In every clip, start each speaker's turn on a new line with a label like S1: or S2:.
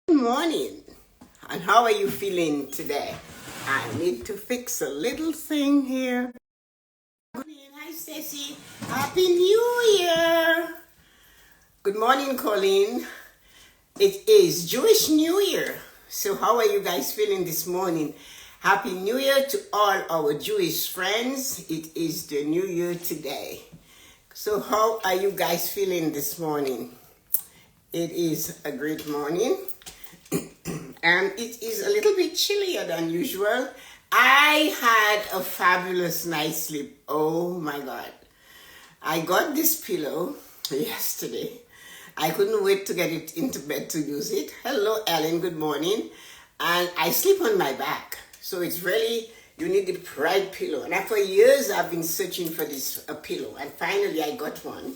S1: Good morning. And how are you feeling today? I need to fix a little thing here. Good morning. Hi, Stacy. Happy New Year. Good morning, Colleen. It is Jewish New Year. So how are you guys feeling this morning? Happy New Year to all our Jewish friends. It is the New Year today. So how are you guys feeling this morning? It is a great morning. And it is a little bit chillier than usual. I had a fabulous night's sleep. Oh my God. I got this pillow yesterday. I couldn't wait to get it into bed to use it. Hello, Ellen. Good morning. And I sleep on my back. So it's really, you need the right pillow. And for years, I've been searching for this a pillow. And finally, I got one.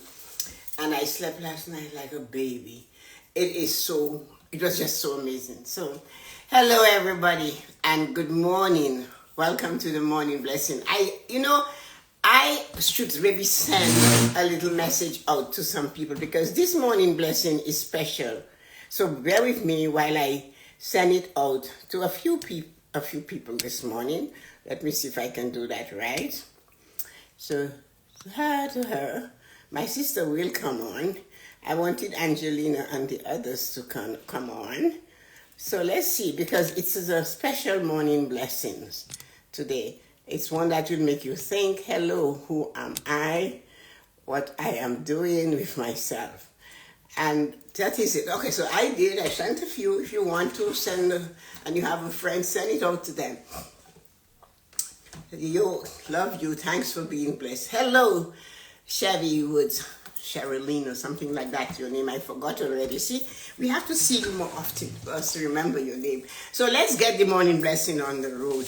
S1: And I slept last night like a baby. It was just so amazing. So, hello everybody and good morning. Welcome to the morning blessing. I should maybe send a little message out to some people because this morning blessing is special. So bear with me while I send it out to a few people this morning. Let me see if I can do that right. So, to her. My sister will come on. I wanted Angelina and the others to come on. So let's see, because it's a special morning blessings today. It's one that will make you think, hello, who am I? What I am doing with myself. And that is it. Okay, so I sent a few. If you want to send, and you have a friend, send it out to them. Yo, love you. Thanks for being blessed. Hello, Chevy Woods. Sherilyn or something like that, your name, I forgot already. See, we have to see you more often for us to remember your name. So let's get the morning blessing on the road.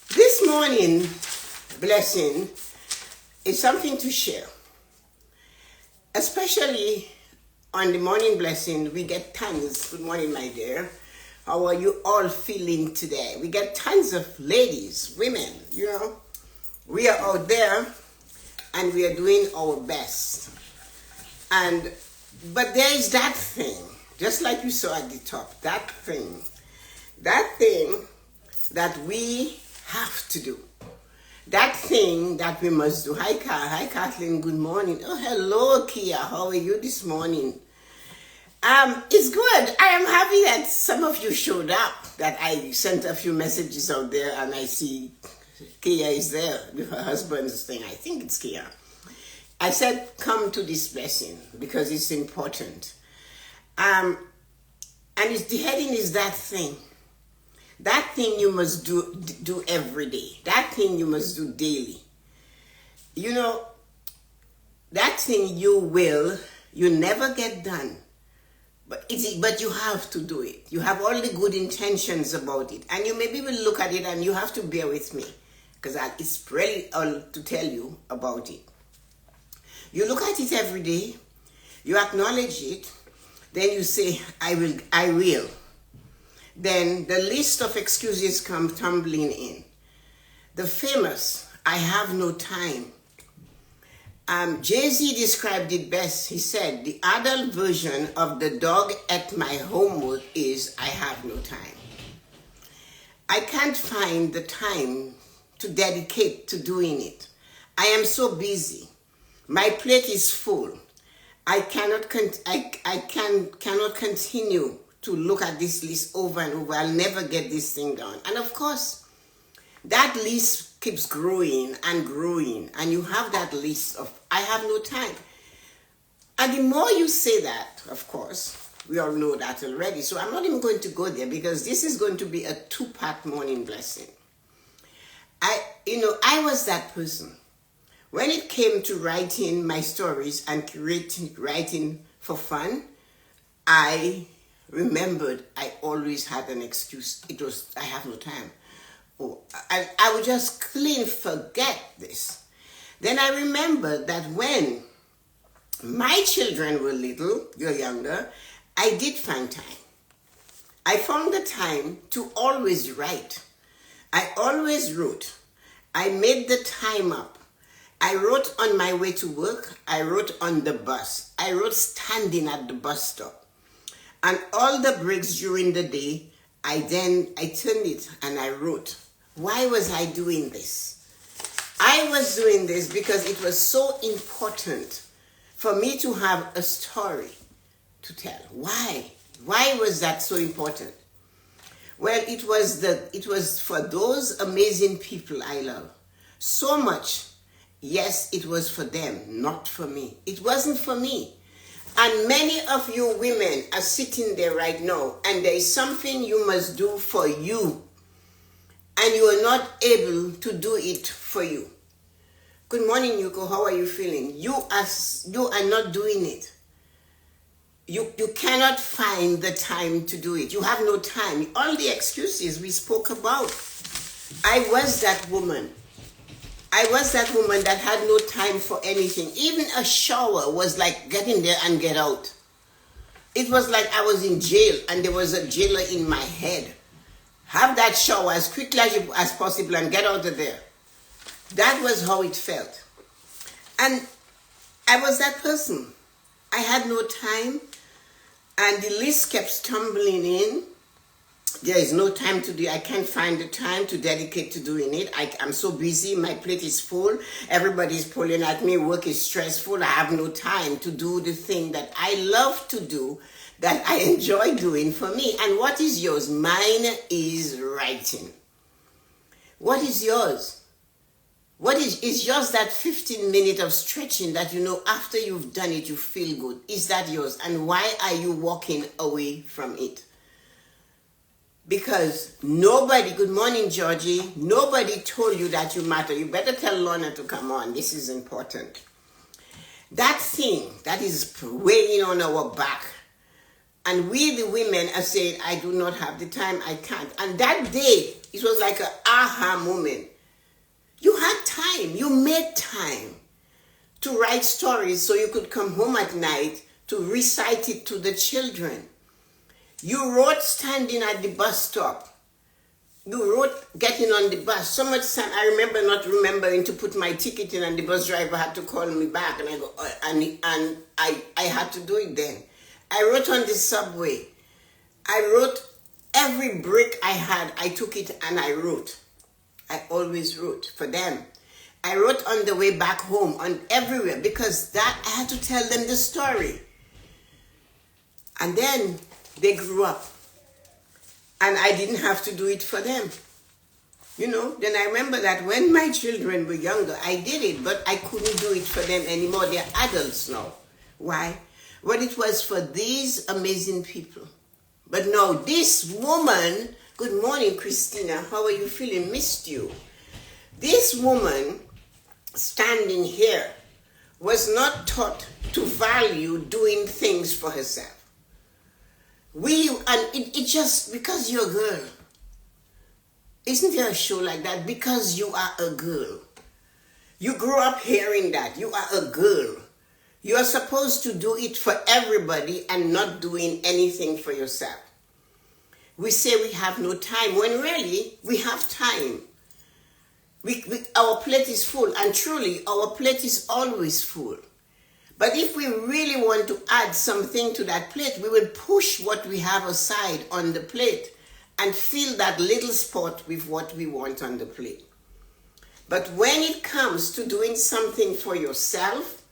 S1: This morning blessing is something to share. Especially on the morning blessing, we get tons. Good morning, my dear. How are you all feeling today? We get tons of ladies, women, We are out there and we are doing our best. But there is that thing, just like you saw at the top, that thing that we have to do. That thing that we must do. Hi Kathleen, good morning. Oh, hello, Kia. How are you this morning? It's good. I am happy that some of you showed up, that I sent a few messages out there and I see Kia is there with her husband's thing. I think it's Kia. I said, come to this blessing because it's important. And the heading is that thing. That thing you must do every day. That thing you must do daily. That thing you never get done. But you have to do it. You have all the good intentions about it. And you maybe will look at it and you have to bear with me. Because it's really all to tell you about it. You look at it every day, you acknowledge it, then you say, I will. Then the list of excuses come tumbling in. The famous, I have no time. Jay-Z described it best. He said, the adult version of the dog ate my homework is, I have no time. I can't find the time to dedicate to doing it. I am so busy. My plate is full. I cannot continue to look at this list over and over. I'll never get this thing done. And of course, that list keeps growing and growing. And you have that list of, I have no time. And the more you say that, of course, we all know that already. So I'm not even going to go there because this is going to be a 2-part morning blessing. I was that person. When it came to writing my stories and writing for fun, I remembered I always had an excuse. It was, I have no time. I would just clean forget this. Then I remembered that when my children were little, you're younger, I did find time. I found the time to always write. I always wrote. I made the time up. I wrote on my way to work. I wrote on the bus. I wrote standing at the bus stop. And all the breaks during the day, I turned it and I wrote. Why was I doing this? I was doing this because it was so important for me to have a story to tell. Why? Why was that so important? Well, it was for those amazing people I love so much. Yes, it was for them, not for me. It wasn't for me. And many of you women are sitting there right now, and there is something you must do for you, and you are not able to do it for you. Good morning, Yuko. How are you feeling? You are not doing it. You cannot find the time to do it. You have no time. All the excuses we spoke about. I was that woman. I was that woman that had no time for anything. Even a shower was like get in there and get out. It was like I was in jail and there was a jailer in my head. Have that shower as quickly as possible and get out of there. That was how it felt. And I was that person. I had no time and the list kept stumbling in. There is no time to do. I can't find the time to dedicate to doing it. I'm so busy. My plate is full. Everybody's pulling at me. Work is stressful. I have no time to do the thing that I love to do, that I enjoy doing for me. And what is yours? Mine is writing. What is yours? What is yours that 15 minutes of stretching that after you've done it, you feel good? Is that yours? And why are you walking away from it? Because nobody, good morning, Georgie, nobody told you that you matter. You better tell Lorna to come on. This is important. That thing that is weighing on our back. And we, the women, are saying, I do not have the time, I can't. And that day, it was like an aha moment. You had time. You made time to write stories so you could come home at night to recite it to the children. You wrote standing at the bus stop. You wrote getting on the bus. So much time I remember not remembering to put my ticket in, and the bus driver had to call me back, and I go and I had to do it then. I wrote on the subway. I wrote every break I had. I took it and I wrote. I always wrote for them. I wrote on the way back home, on everywhere, because that I had to tell them the story. And then they grew up and I didn't have to do it for them. Then I remember that when my children were younger, I did it, but I couldn't do it for them anymore. They're adults now. Why? Well, it was for these amazing people. But no, this woman, good morning, Christina. How are you feeling? Missed you. This woman standing here was not taught to value doing things for herself. It just, because you're a girl. Isn't there a show like that? Because you are a girl. You grew up hearing that. You are a girl. You are supposed to do it for everybody and not doing anything for yourself. We say we have no time, when really we have time. Our plate is full, and truly our plate is always full. But if we really want to add something to that plate, we will push what we have aside on the plate and fill that little spot with what we want on the plate. But when it comes to doing something for yourself,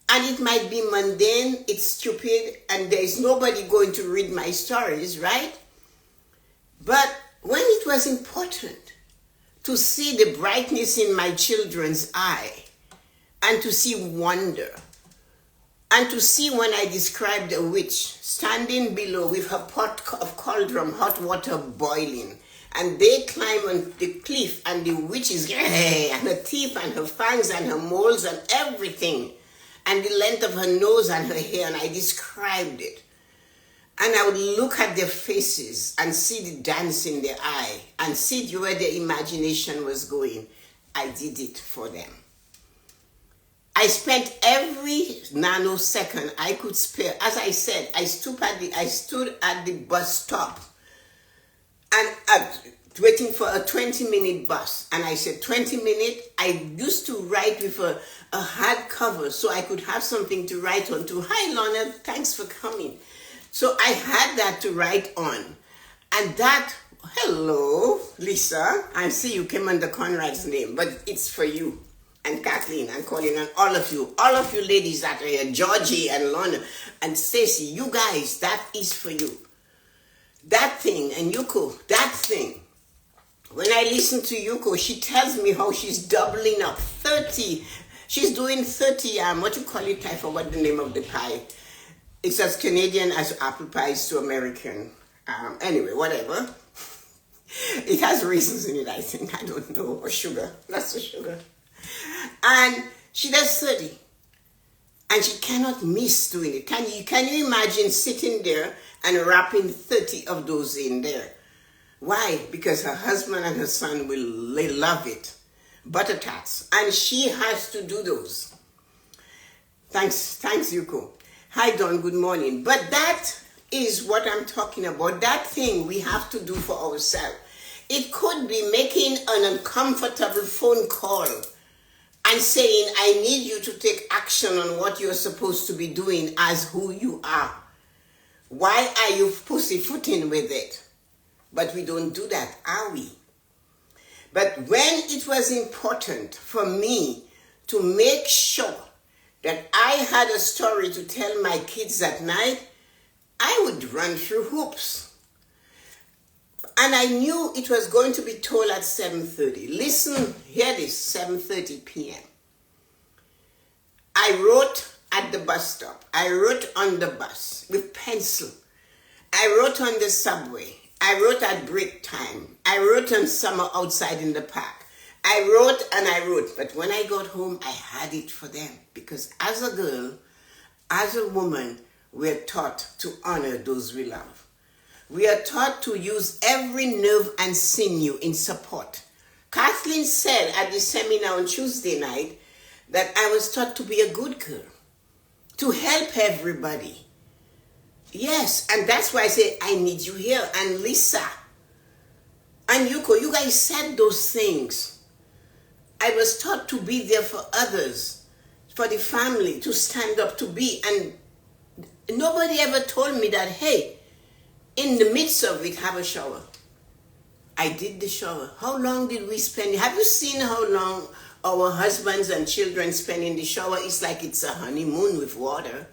S1: and it might be mundane, it's stupid, and there is nobody going to read my stories, right? But when it was important to see the brightness in my children's eye, and to see wonder, and to see when I described a witch standing below with her pot of cauldron, hot water boiling, and they climb on the cliff, and the witch is, and her teeth and her fangs and her moles and everything, and the length of her nose and her hair, and I described it. And I would look at their faces and see the dance in their eye and see where their imagination was going. I did it for them. I spent every nanosecond I could spare. As I said, I stood at the bus stop and waiting for a 20-minute bus. And I said, 20 minutes? I used to write with a hard cover so I could have something to write on to. Hi, Lorna, thanks for coming. So I had that to write on. And that, hello, Lisa. I see you came under Conrad's name, but it's for you. And Kathleen and Colin and all of you ladies that are here, Georgie and Lorna and Stacy, you guys, that is for you. That thing, and Yuko, that thing. When I listen to Yuko, she tells me how she's doubling up 30. She's doing 30, what you call it, I forgot the name of the pie. It's as Canadian as apple pie is to American. Anyway, whatever. It has raisins in it, I think. I don't know. Or sugar. Lots of sugar. And she does 30. And she cannot miss doing it. Can you imagine sitting there and wrapping 30 of those in there? Why? Because her husband and her son they love it. Butter tarts. And she has to do those. Thanks, Yuko. Hi, Dawn. Good morning. But that is what I'm talking about. That thing we have to do for ourselves. It could be making an uncomfortable phone call and saying, I need you to take action on what you're supposed to be doing as who you are. Why are you pussyfooting with it? But we don't do that, are we? But when it was important for me to make sure that I had a story to tell my kids at night, I would run through hoops. And I knew it was going to be told at 7:30. Listen, hear this, 7:30 p.m. I wrote at the bus stop. I wrote on the bus with pencil. I wrote on the subway. I wrote at break time. I wrote on summer outside in the park. I wrote and I wrote. But when I got home, I had it for them. Because as a girl, as a woman, we're taught to honor those we love. We are taught to use every nerve and sinew in support. Kathleen said at the seminar on Tuesday night that I was taught to be a good girl, to help everybody. Yes, and that's why I say, I need you here. And Lisa and Yuko, you guys said those things. I was taught to be there for others, for the family, to stand up, to be. And nobody ever told me that, hey, in the midst of it, have a shower. I did the shower. How long did we spend? Have you seen how long our husbands and children spend in the shower? It's like it's a honeymoon with water.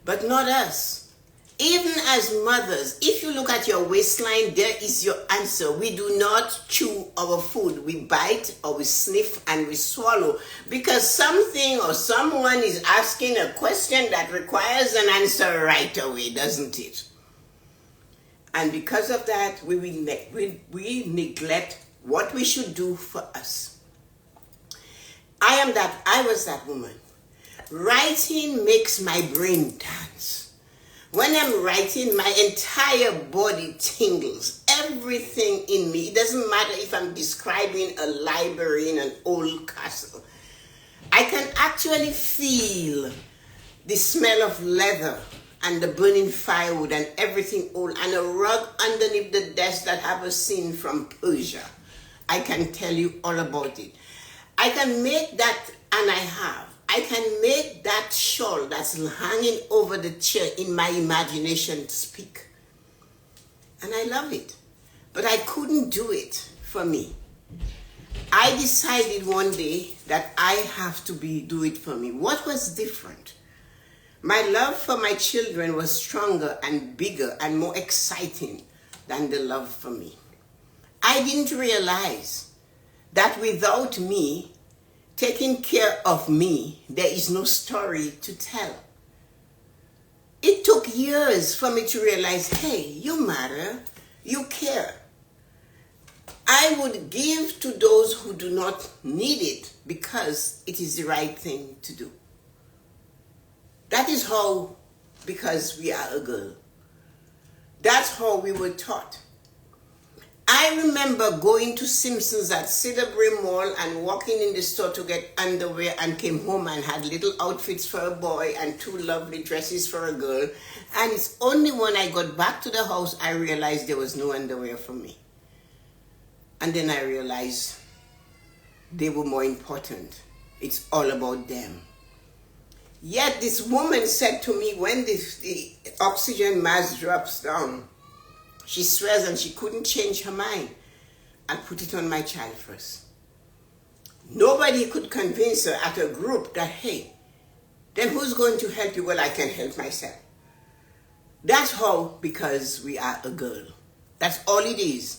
S1: But not us. Even as mothers, if you look at your waistline, there is your answer. We do not chew our food. We bite or we sniff and we swallow because something or someone is asking a question that requires an answer right away, doesn't it? And because of that, we neglect what we should do for us. I was that woman. Writing makes my brain dance. When I'm writing, my entire body tingles. Everything in me. It doesn't matter if I'm describing a library in an old castle. I can actually feel the smell of leather and the burning firewood and everything old and a rug underneath the desk that I have seen from Persia. I can tell you all about it. I can make that, and I have. I can make that shawl that's hanging over the chair in my imagination speak. And I love it. But I couldn't do it for me. I decided one day that I have to do it for me. What was different? My love for my children was stronger and bigger and more exciting than the love for me. I didn't realize that without me, taking care of me, there is no story to tell. It took years for me to realize, hey, you matter, you care. I would give to those who do not need it because it is the right thing to do. That is how, because we are a girl. That's how we were taught. I remember going to Simpsons at Cedarbury Mall and walking in the store to get underwear and came home and had little outfits for a boy and 2 lovely dresses for a girl. And it's only when I got back to the house I realized there was no underwear for me. And then I realized they were more important. It's all about them. Yet this woman said to me when the oxygen mask drops down, she swears and she couldn't change her mind. I'll put it on my child first. Nobody could convince her at a group that, hey, then who's going to help you? Well, I can help myself. That's how, because we are a girl. That's all it is.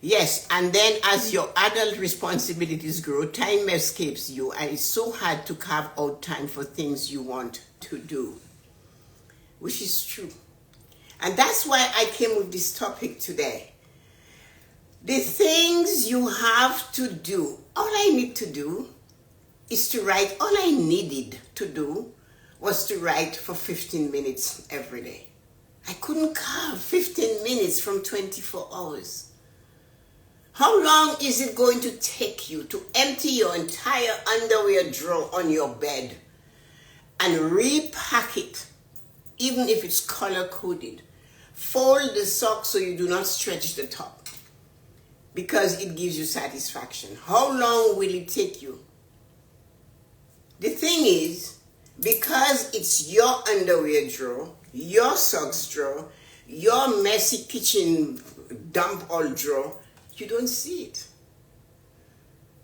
S1: Yes, and then as your adult responsibilities grow, time escapes you, and it's so hard to carve out time for things you want to do, which is true. And that's why I came with this topic today. The things you have to do. All I need to do is to write. All I needed to do was to write for 15 minutes every day. I couldn't carve 15 minutes from 24 hours. How long is it going to take you to empty your entire underwear drawer on your bed and repack it, even if it's color-coded? Fold the sock so you do not stretch the top, because it gives you satisfaction. How long will it take you? The thing is, because it's your underwear drawer, your socks drawer, your messy kitchen dump all drawer, you don't see it.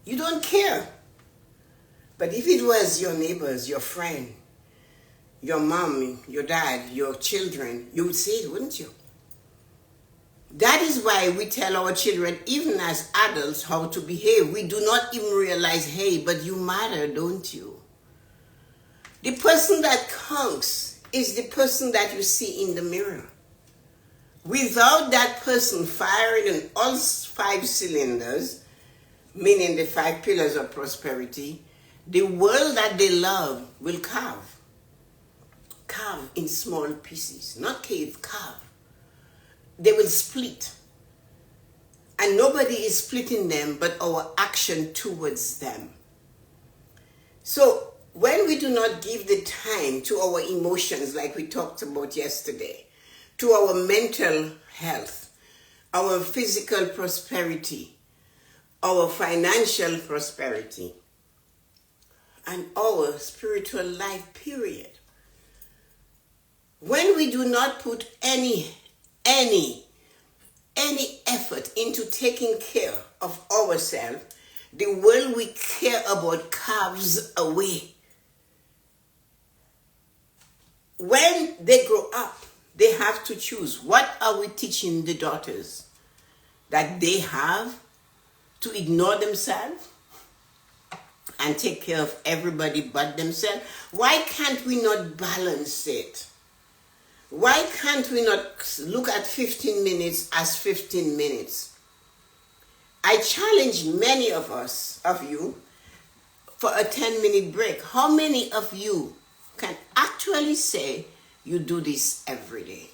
S1: You don't care. But if it was your neighbors, your friend, your mom, your dad, your children, you would see it, wouldn't you? That is why we tell our children, even as adults, how to behave. We do not even realize, hey, but you matter, don't you? The person that counts is the person that you see in the mirror. Without that person firing in all 5 cylinders, meaning the 5 pillars of prosperity, the world that they love will carve. Carve in small pieces, not cave, carve. They will split. And nobody is splitting them but our action towards them. So when we do not give the time to our emotions, like we talked about yesterday, to our mental health, our physical prosperity, our financial prosperity, and our spiritual life, period. When we do not put any effort into taking care of ourselves, the world we care about carves away. When they grow up, they have to choose. What are we teaching the daughters? That they have to ignore themselves and take care of everybody but themselves? Why can't we not balance it? Why can't we not look at 15 minutes as 15 minutes? I challenge many of you, for a 10-minute break. How many of you can actually say you do this every day?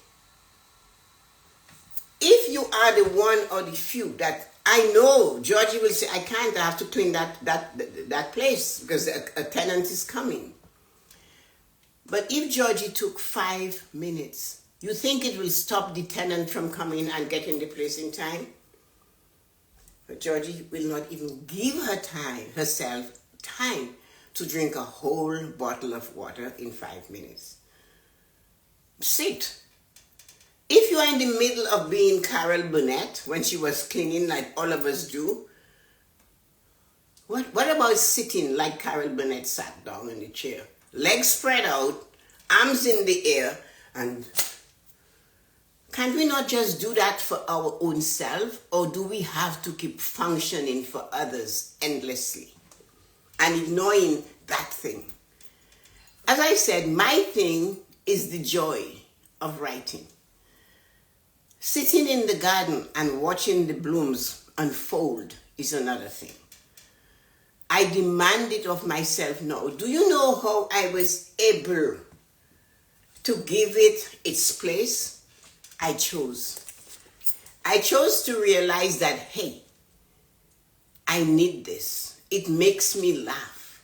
S1: If you are the one or the few that I know, Georgie will say, I can't, I have to clean that place because a tenant is coming. But if Georgie took 5 minutes, you think it will stop the tenant from coming and getting the place in time? But Georgie will not even give herself time to drink a whole bottle of water in 5 minutes. Sit. If you are in the middle of being Carol Burnett when she was cleaning like all of us do, what about sitting like Carol Burnett sat down in the chair? Legs spread out, arms in the air, and can't we not just do that for our own self? Or do we have to keep functioning for others endlessly and ignoring that thing? As I said, my thing is the joy of writing. Sitting in the garden and watching the blooms unfold is another thing. I demand it of myself now. Do you know how I was able to give it its place? I chose. I chose to realize that, hey, I need this. It makes me laugh.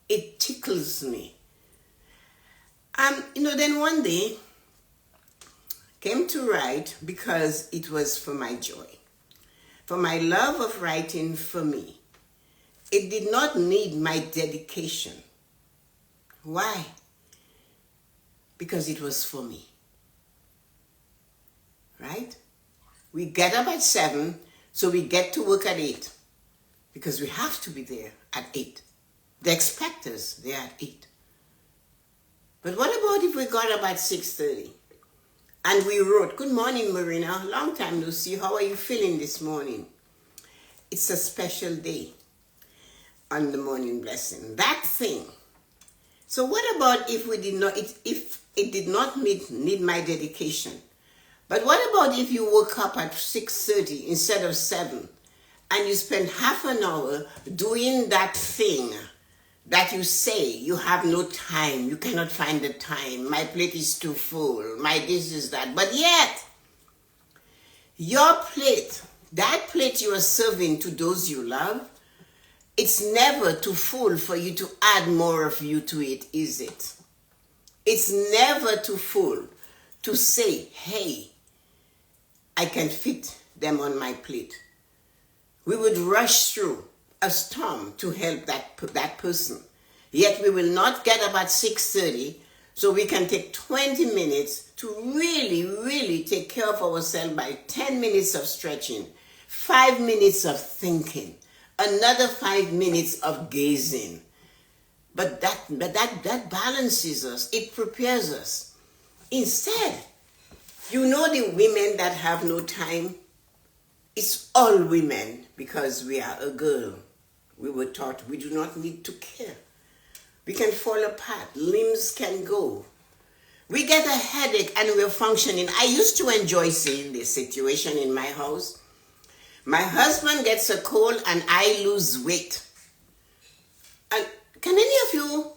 S1: It tickles me. And, then one day, came to write because it was for my joy, for my love of writing for me. It did not need my dedication. Why? because it was for me. Right? We get up at 7, so we get to work at 8, because we have to be there at 8. They expect us there at 8. But what about if we got up at 6:30 and we wrote, "Good morning, Marina. Long time no see. How are you feeling this morning?" It's a special day on the morning blessing. That thing. So what about if we did not, if it did not need my dedication? But what about if you woke up at 6:30 instead of 7 and you spend half an hour doing that thing that you say you have no time, you cannot find the time, my plate is too full, my this is that. But yet, your plate, that plate you are serving to those you love, it's never too full for you to add more of you to it, is it? It's never too full to say, hey, I can fit them on my plate. We would rush through a storm to help that person. Yet we will not get up at 6:30 so we can take 20 minutes to really take care of ourselves by 10 minutes of stretching, 5 minutes of thinking, another 5 minutes of gazing. But that balances us. It prepares us. Instead, you know the women that have no time? It's all women because we are a girl. We were taught we do not need to care. We can fall apart. Limbs can go. We get a headache and we're functioning. I used to enjoy seeing this situation in my house. My husband gets a cold and I lose weight. And can any of you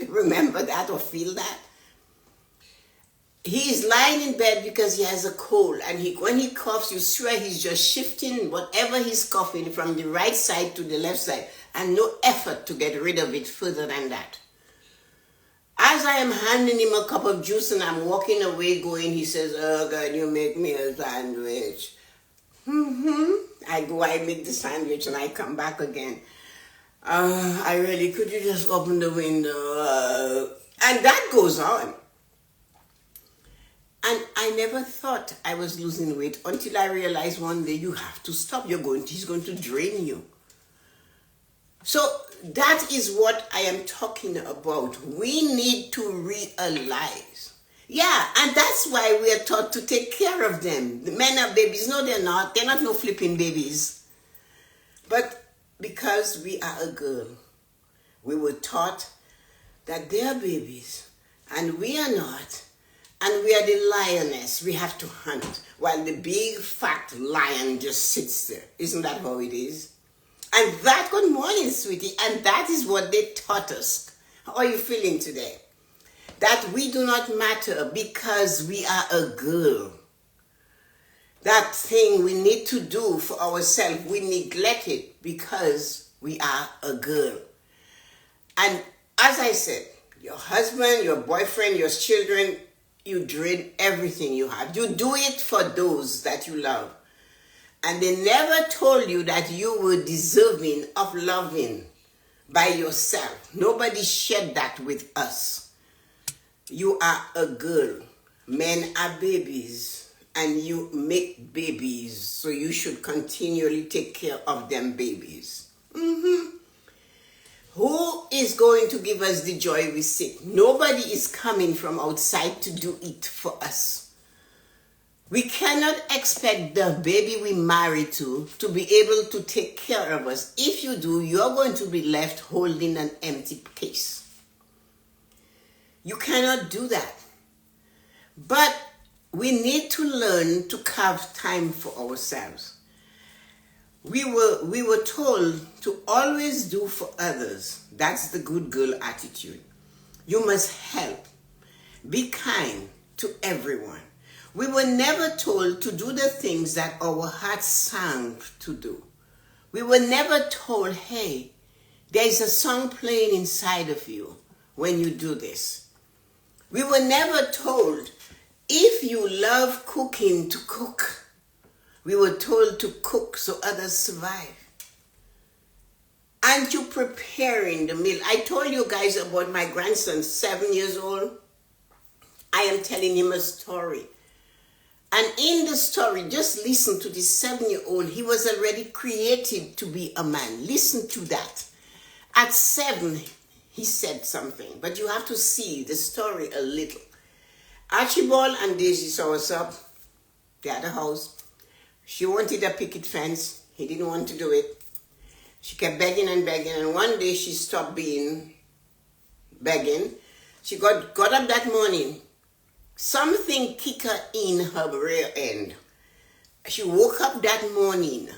S1: remember that or feel that? He is lying in bed because he has a cold, and when he coughs, you swear he's just shifting whatever he's coughing from the right side to the left side, and no effort to get rid of it further than that. As I am handing him a cup of juice and I'm walking away going, he says, "Oh God, you make me a sandwich." I make the sandwich and I come back again. Could you just open the window? And that goes on. And I never thought I was losing weight until I realized one day you have to stop. He's going to drain you. So that is what I am talking about. We need to realize. Yeah, and that's why we are taught to take care of them. The men are babies. No, they're not. They're not no flipping babies. But because we are a girl, we were taught that they are babies and we are not. And we are the lioness. We have to hunt while the big fat lion just sits there. Isn't that how it is? And that, good morning, sweetie. And that is what they taught us. How are you feeling today? That we do not matter because we are a girl. That thing we need to do for ourselves, we neglect it because we are a girl. And as I said, your husband, your boyfriend, your children, you drain everything you have. You do it for those that you love. And they never told you that you were deserving of loving by yourself. Nobody shared that with us. You are a girl. Men are babies. And you make babies. So you should continually take care of them babies. Who is going to give us the joy we seek? Nobody is coming from outside to do it for us. We cannot expect the baby we marry to be able to take care of us. If you do, you're going to be left holding an empty case. You cannot do that. But we need to learn to carve time for ourselves. We were told to always do for others. That's the good girl attitude. You must help. Be kind to everyone. We were never told to do the things that our hearts sang to do. We were never told, hey, there is a song playing inside of you when you do this. We were never told, if you love cooking, to cook. We were told to cook so others survive. and you preparing the meal. I told you guys about my grandson, 7 years old. I am telling him a story. And in the story, just listen to this 7-year-old. He was already created to be a man. Listen to that. At 7, he said something. But you have to see the story a little. Archibald and Daisy saw us up. They had a house. She wanted a picket fence. He didn't want to do it. She kept begging and begging. And one day she stopped begging. She got up that morning. Something kicked her in her rear end. She woke up that morning.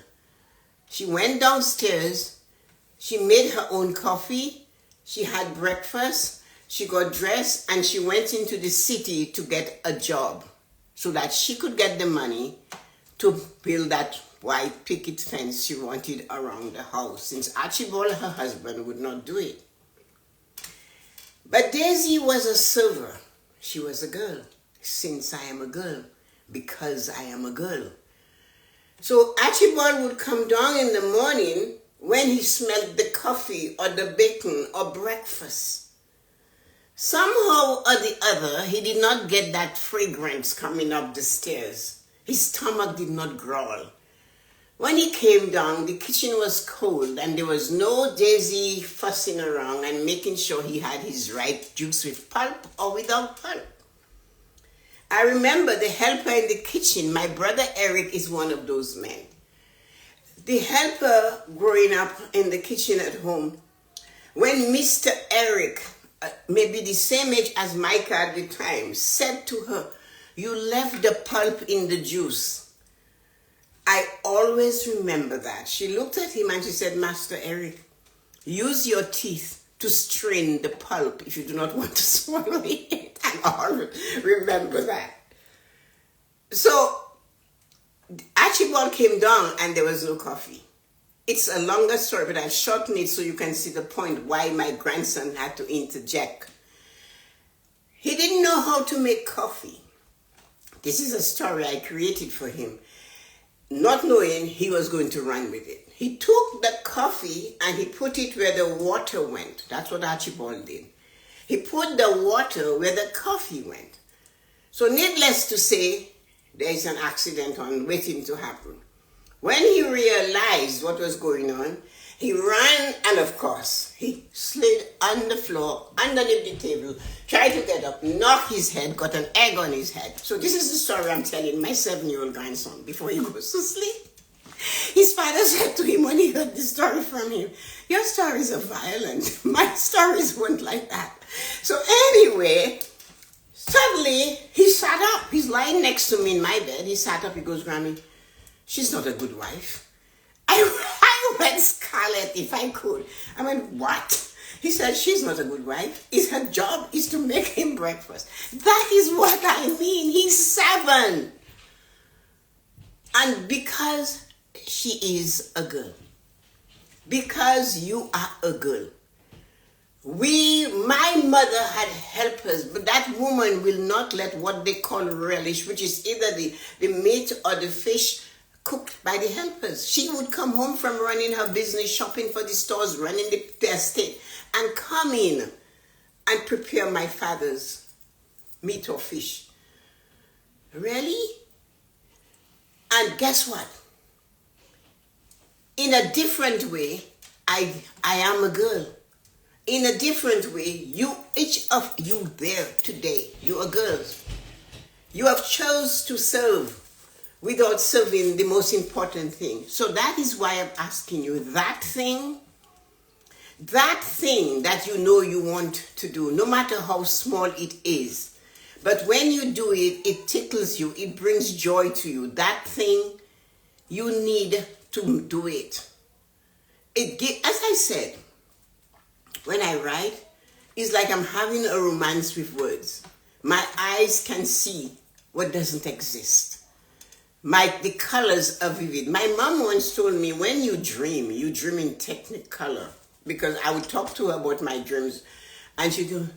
S1: She went downstairs. She made her own coffee. She had breakfast. She got dressed and she went into the city to get a job so that she could get the money to build that white picket fence she wanted around the house, since Archibald, her husband, would not do it. But Daisy was a server. She was a girl. Since I am a girl, because I am a girl. So Archibald would come down in the morning when he smelled the coffee or the bacon or breakfast. Somehow or the other, he did not get that fragrance coming up the stairs. His stomach did not growl. When he came down, the kitchen was cold and there was no Daisy fussing around and making sure he had his right juice with pulp or without pulp. I remember the helper in the kitchen. My brother Eric is one of those men. The helper growing up in the kitchen at home, when Mr. Eric, maybe the same age as Micah at the time, said to her, "You left the pulp in the juice." I always remember that. She looked at him and she said, "Master Eric, use your teeth to strain the pulp if you do not want to swallow it." I always remember that. So Archibald came down and there was no coffee. It's a longer story, but I've shortened it so you can see the point why my grandson had to interject. He didn't know how to make coffee. This is a story I created for him, not knowing he was going to run with it. He took the coffee and he put it where the water went. That's what Archibald did. He put the water where the coffee went. So needless to say, there is an accident on waiting to happen. When he realized what was going on, he ran and of course, he slid on the floor, underneath the table, tried to get up, knocked his head, got an egg on his head. So this is the story I'm telling my 7-year-old grandson before he goes to sleep. His father said to him when he heard the story from him, "Your stories are violent. My stories weren't like that." So anyway, suddenly he sat up. He's lying next to me in my bed. He sat up. He goes, "Grammy, she's not a good wife." I went scarlet if I could. I went, "What?" He said, "She's not a good wife. Her job is to make him breakfast." That is what I mean. He's 7. And because she is a girl, because you are a girl, my mother had helpers, but that woman will not let what they call relish, which is either the meat or the fish, cooked by the helpers. She would come home from running her business, shopping for the stores, running the estate, and come in and prepare my father's meat or fish. Really? And guess what? In a different way, I am a girl. In a different way, each of you there today, you are girls. You have chose to serve without serving the most important thing. So that is why I'm asking you that thing that you know you want to do, no matter how small it is. But when you do it, it tickles you, it brings joy to you. That thing, you need to do it. As I said, when I write, it's like I'm having a romance with words. My eyes can see what doesn't exist. The colors are vivid. My mom once told me, when you dream in technicolor. Because I would talk to her about my dreams. And she'd go,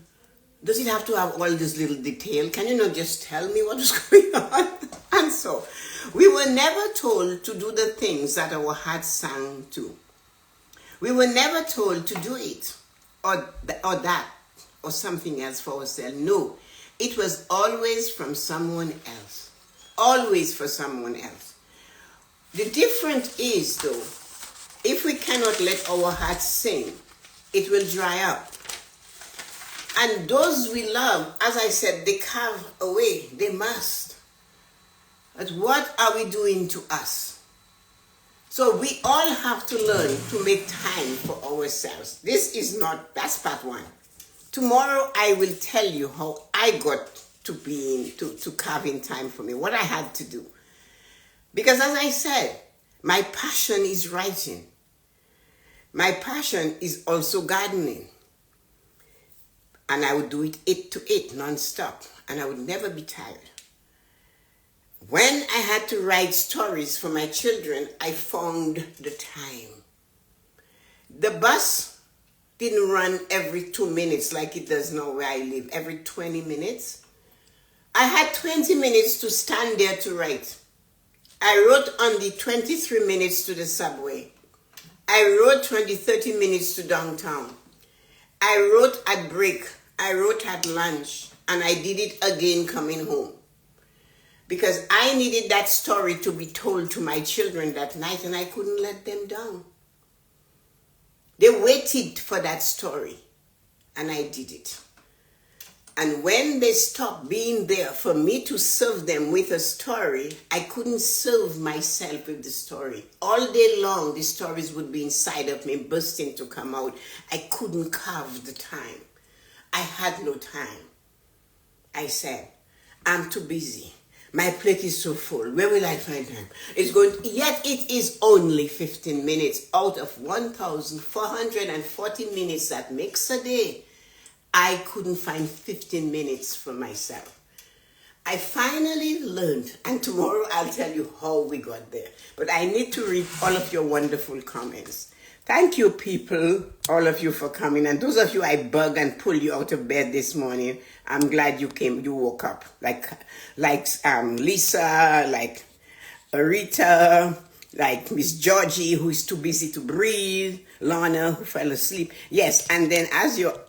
S1: "Does it have to have all this little detail? Can you not just tell me what is going on?" And so, we were never told to do the things that our hearts sang to. We were never told to do it or that or something else for ourselves. No, it was always from someone else. Always for someone else. The difference is, though, if we cannot let our hearts sing, it will dry up. And those we love, as I said, they carve away. They must. But what are we doing to us? So we all have to learn to make time for ourselves. That's part one. Tomorrow I will tell you how I got to carving time for me, what I had to do. Because as I said, my passion is writing. My passion is also gardening. And I would do it 8 to 8 non-stop. And I would never be tired. When I had to write stories for my children, I found the time. The bus didn't run every 2 minutes like it does now where I live, every 20 minutes. I had 20 minutes to stand there to write. I wrote on the 23 minutes to the subway. I wrote 30 minutes to downtown. I wrote at break. I wrote at lunch. And I did it again coming home. Because I needed that story to be told to my children that night, and I couldn't let them down. They waited for that story, and I did it. And when they stopped being there for me to serve them with a story, I couldn't serve myself with the story. All day long, the stories would be inside of me, bursting to come out. I couldn't carve the time. I had no time. I said, I'm too busy. My plate is so full. Where will I find time? Yet it is only 15 minutes out of 1,440 minutes that makes a day. I couldn't find 15 minutes for myself. I finally learned, and tomorrow I'll tell you how we got there. But I need to read all of your wonderful comments. Thank you, people, all of you for coming. And those of you I bug and pull you out of bed this morning, I'm glad you woke up. Like Lisa, like Rita, like Miss Georgie, who is too busy to breathe, Lana, who fell asleep. Yes, and then as your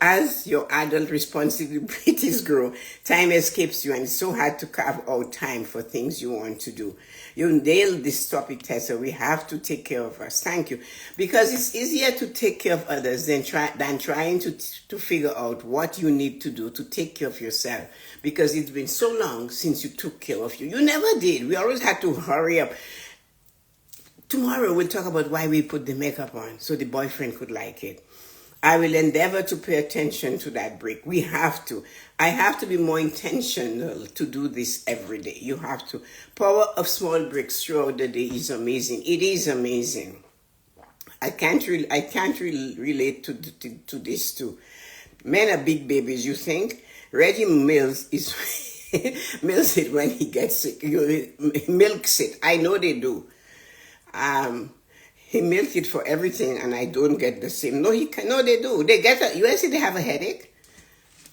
S1: adult responsibilities grow, time escapes you, and it's so hard to carve out time for things you want to do. You nailed this topic, Tessa. We have to take care of us. Thank you. Because it's easier to take care of others than trying to figure out what you need to do to take care of yourself. Because it's been so long since you took care of you. You never did. We always had to hurry up. Tomorrow we'll talk about why we put the makeup on so the boyfriend could like it. I will endeavor to pay attention to that break. We have to. I have to be more intentional to do this every day. You have to. Power of small breaks throughout the day is amazing. It is amazing. I can't really relate to this too. Men are big babies, you think? Reggie Mills is mills it when he gets sick. He milks it. I know they do. He milks it for everything, and I don't get the same. No, they do. You see, they have a headache.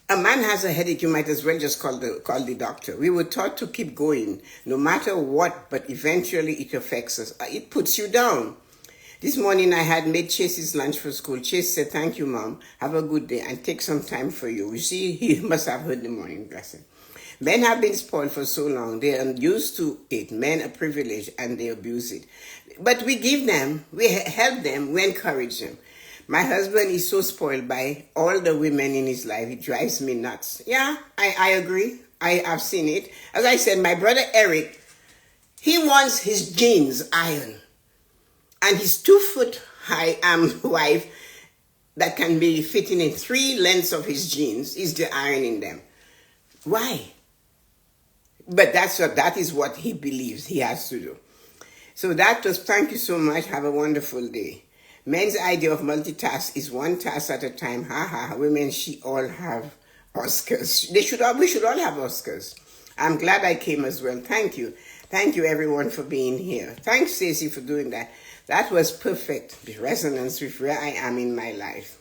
S1: A man has a headache, you might as well just call the doctor. We were taught to keep going, no matter what, but eventually it affects us. It puts you down. This morning I had made Chase's lunch for school. Chase said, "Thank you, Mom. Have a good day and take some time for you." You see, he must have heard the morning blessing. Men have been spoiled for so long. They are used to it. Men are privileged and they abuse it. But we give them, we help them, we encourage them. My husband is so spoiled by all the women in his life. It drives me nuts. Yeah, I agree. I've seen it. As I said, my brother Eric, he wants his jeans ironed. And his 2-foot high wife that can be fitting in 3 lengths of his jeans is the ironing them. Why? But that is what he believes he has to do. So thank you so much. Have a wonderful day. Men's idea of multitask is one task at a time. Ha ha. Women, she all have Oscars. We should all have Oscars. I'm glad I came as well. Thank you. Thank you everyone for being here. Thanks, Stacey, for doing that. That was perfect. The resonance with where I am in my life.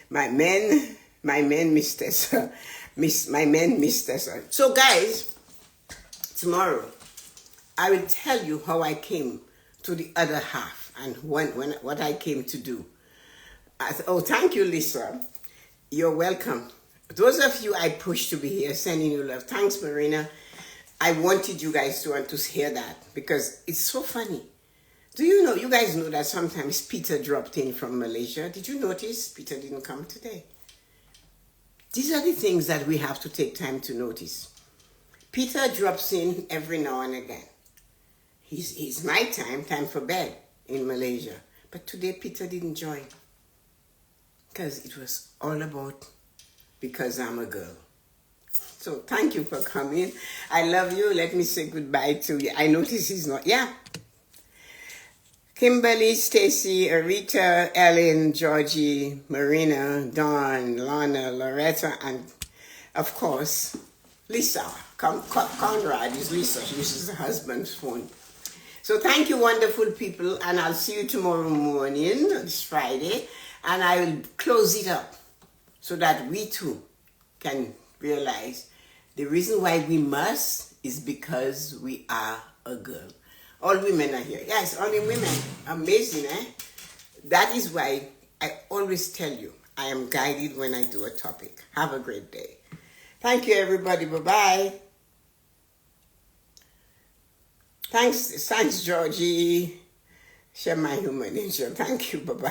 S1: My men miss Tessa. My men miss Tessa. So guys, tomorrow I will tell you how I came to the other half and what I came to do. Oh, thank you, Lisa. You're welcome. Those of you I pushed to be here, sending you love. Thanks, Marina. I wanted you guys to want to hear that because it's so funny. Do you know, you guys know that sometimes Peter dropped in from Malaysia? Did you notice Peter didn't come today? These are the things that we have to take time to notice. Peter drops in every now and again. It's night time for bed in Malaysia. But today Peter didn't join because it was all about because I'm a girl. So thank you for coming. I love you. Let me say goodbye to you. I notice he's not. Yeah. Kimberly, Stacy, Arita, Ellen, Georgie, Marina, Dawn, Lana, Loretta, and of course, Lisa. Conrad is Lisa. She uses her husband's phone. So thank you, wonderful people, and I'll see you tomorrow morning, this Friday, and I will close it up so that we too can realize the reason why we must is because we are a girl. All women are here. Yes, only women. Amazing, eh? That is why I always tell you, I am guided when I do a topic. Have a great day. Thank you, everybody. Bye-bye. Thanks, Georgie. Share my human nature. Thank you. Bye-bye.